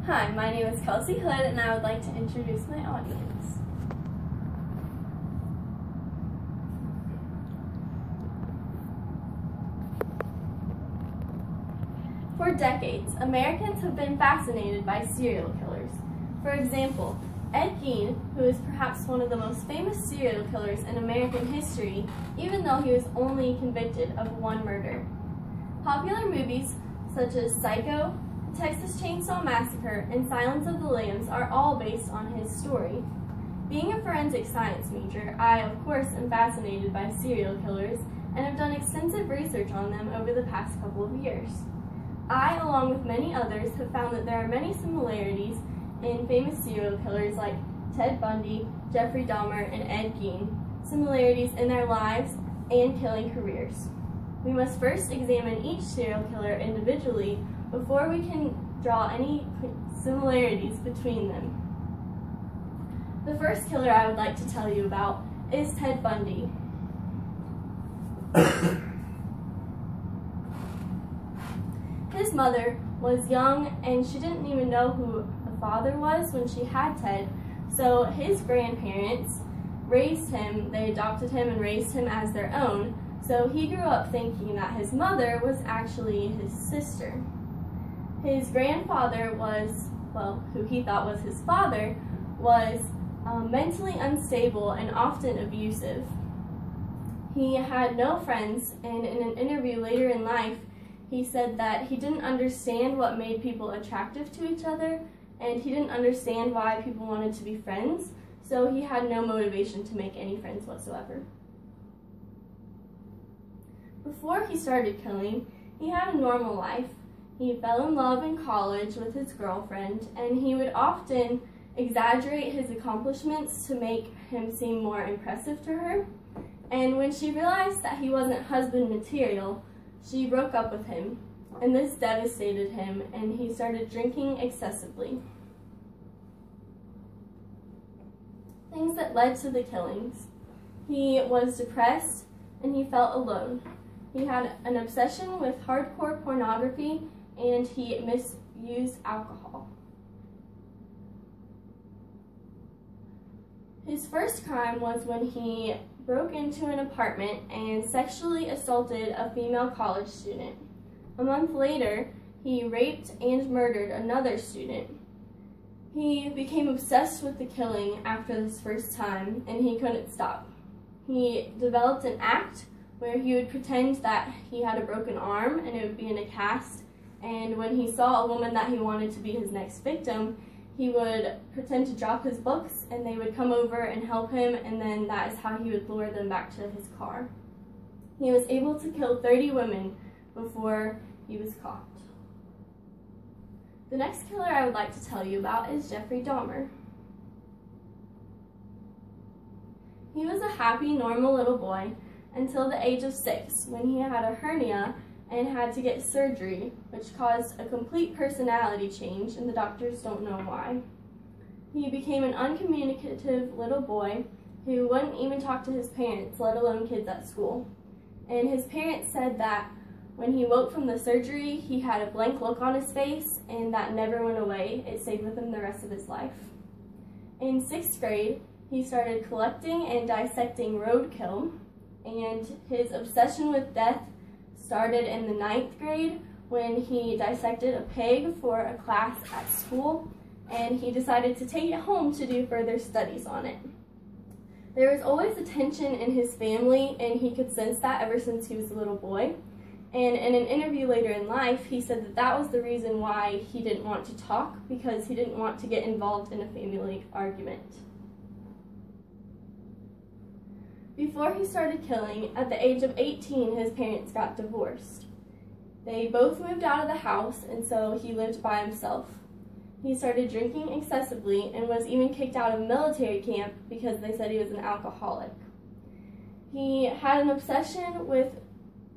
Hi, my name is Kelsey Hood, and I would like to introduce my audience. For decades, Americans have been fascinated by serial killers. For example, Ed Gein, who is perhaps one of the most famous serial killers in American history, even though he was only convicted of one murder. Popular movies such as Psycho, Texas Chainsaw Massacre, and Silence of the Lambs are all based on his story. Being a forensic science major, I of course am fascinated by serial killers and have done extensive research on them over the past couple of years. I, along with many others, have found that there are many similarities in famous serial killers like Ted Bundy, Jeffrey Dahmer, and Ed Gein, similarities in their lives and killing careers. We must first examine each serial killer individually before we can draw any similarities between them. The first killer I would like to tell you about is Ted Bundy. His mother was young and she didn't even know who the father was when she had Ted, so his grandparents raised him, they adopted him and raised him as their own, so he grew up thinking that his mother was actually his sister. His grandfather was, well, who he thought was his father, was mentally unstable and often abusive. He had no friends, and in an interview later in life, he said that he didn't understand what made people attractive to each other, and he didn't understand why people wanted to be friends, so he had no motivation to make any friends whatsoever. Before he started killing, he had a normal life. He fell in love in college with his girlfriend, and he would often exaggerate his accomplishments to make him seem more impressive to her. And when she realized that he wasn't husband material, she broke up with him, and this devastated him, and he started drinking excessively. Things that led to the killings. He was depressed, and he felt alone. He had an obsession with hardcore pornography, and he misused alcohol. His first crime was when he broke into an apartment and sexually assaulted a female college student. A month later, he raped and murdered another student. He became obsessed with the killing after this first time, and he couldn't stop. He developed an act where he would pretend that he had a broken arm and it would be in a cast, and when he saw a woman that he wanted to be his next victim, he would pretend to drop his books and they would come over and help him, and then that is how he would lure them back to his car. He was able to kill 30 women before he was caught. The next killer I would like to tell you about is Jeffrey Dahmer. He was a happy, normal little boy until the age of 6 when he had a hernia and had to get surgery, which caused a complete personality change, and the doctors don't know why. He became an uncommunicative little boy who wouldn't even talk to his parents, let alone kids at school. And his parents said that when he woke from the surgery, he had a blank look on his face, and that never went away. It stayed with him the rest of his life. In 6th grade, he started collecting and dissecting roadkill, and his obsession with death started in the 9th grade when he dissected a pig for a class at school, and he decided to take it home to do further studies on it. There was always a tension in his family, and he could sense that ever since he was a little boy. And in an interview later in life, he said that that was the reason why he didn't want to talk, because he didn't want to get involved in a family argument. Before he started killing, at the age of 18, his parents got divorced. They both moved out of the house, and so he lived by himself. He started drinking excessively and was even kicked out of military camp because they said he was an alcoholic. He had an obsession with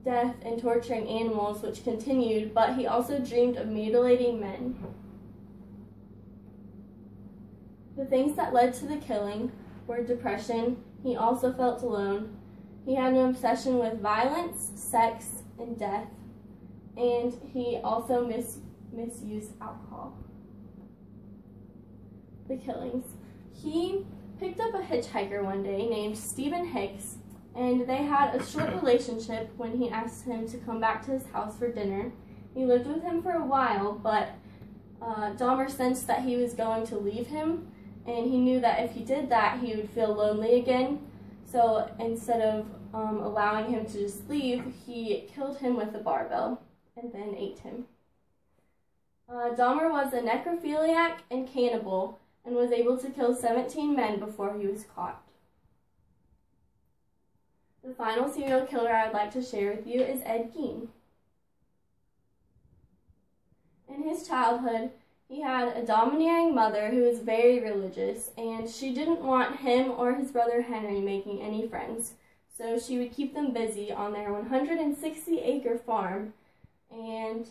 death and torturing animals, which continued, but he also dreamed of mutilating men. The things that led to the killing were depression. He also felt alone. He had an obsession with violence, sex, and death, and he also misused alcohol. the killings. He picked up a hitchhiker one day named Stephen Hicks, and they had a short relationship when he asked him to come back to his house for dinner. He lived with him for a while, but Dahmer sensed that he was going to leave him, and he knew that if he did that, he would feel lonely again. So instead of allowing him to just leave, he killed him with a barbell and then ate him. Dahmer was a necrophiliac and cannibal and was able to kill 17 men before he was caught. The final serial killer I would like to share with you is Ed Gein. In his childhood, he had a domineering mother who was very religious, and she didn't want him or his brother Henry making any friends, so she would keep them busy on their 160-acre farm, and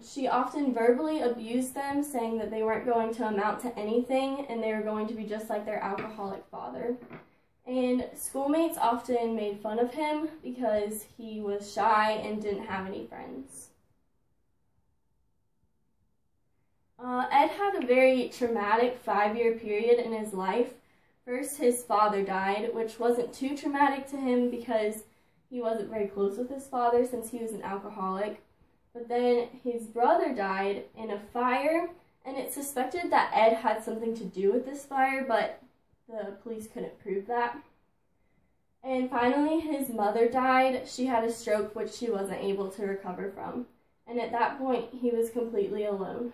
she often verbally abused them, saying that they weren't going to amount to anything and they were going to be just like their alcoholic father. And schoolmates often made fun of him because he was shy and didn't have any friends. Ed had a very traumatic 5-year period in his life. First, his father died, which wasn't too traumatic to him because he wasn't very close with his father since he was an alcoholic. But then his brother died in a fire, and it's suspected that Ed had something to do with this fire, but the police couldn't prove that. And finally, his mother died. She had a stroke, which she wasn't able to recover from. And at that point, he was completely alone.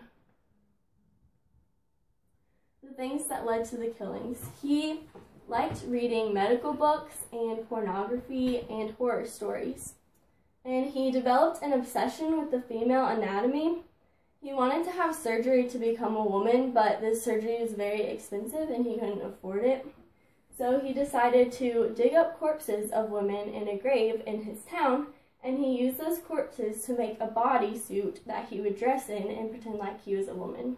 The things that led to the killings. He liked reading medical books and pornography and horror stories. And he developed an obsession with the female anatomy. He wanted to have surgery to become a woman, but this surgery was very expensive and he couldn't afford it. So he decided to dig up corpses of women in a grave in his town, and he used those corpses to make a bodysuit that he would dress in and pretend like he was a woman.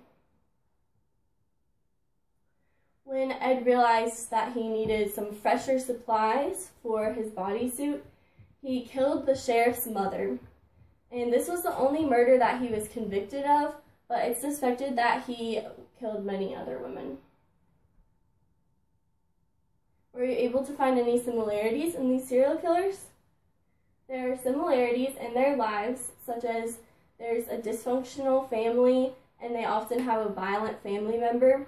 When Ed realized that he needed some fresher supplies for his bodysuit, he killed the sheriff's mother. And this was the only murder that he was convicted of, but it's suspected that he killed many other women. Were you able to find any similarities in these serial killers? There are similarities in their lives, such as there's a dysfunctional family and they often have a violent family member.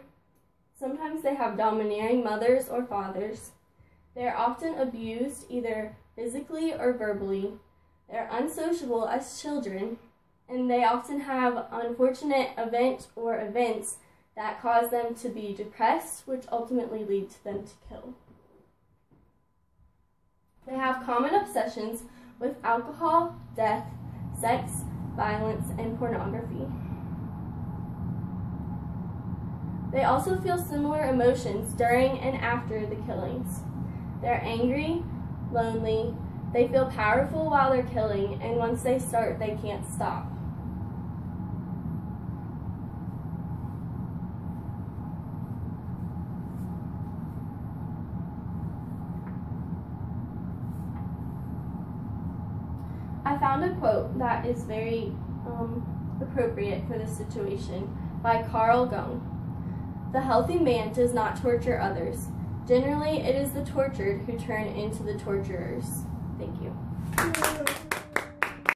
Sometimes they have domineering mothers or fathers. They're often abused either physically or verbally. They're unsociable as children, and they often have unfortunate events that cause them to be depressed, which ultimately lead to them to kill. They have common obsessions with alcohol, death, sex, violence, and pornography. They also feel similar emotions during and after the killings. They're angry, lonely, they feel powerful while they're killing, and once they start, they can't stop. I found a quote that is very appropriate for this situation by Carl Jung. "The healthy man does not torture others. Generally, it is the tortured who turn into the torturers." Thank you.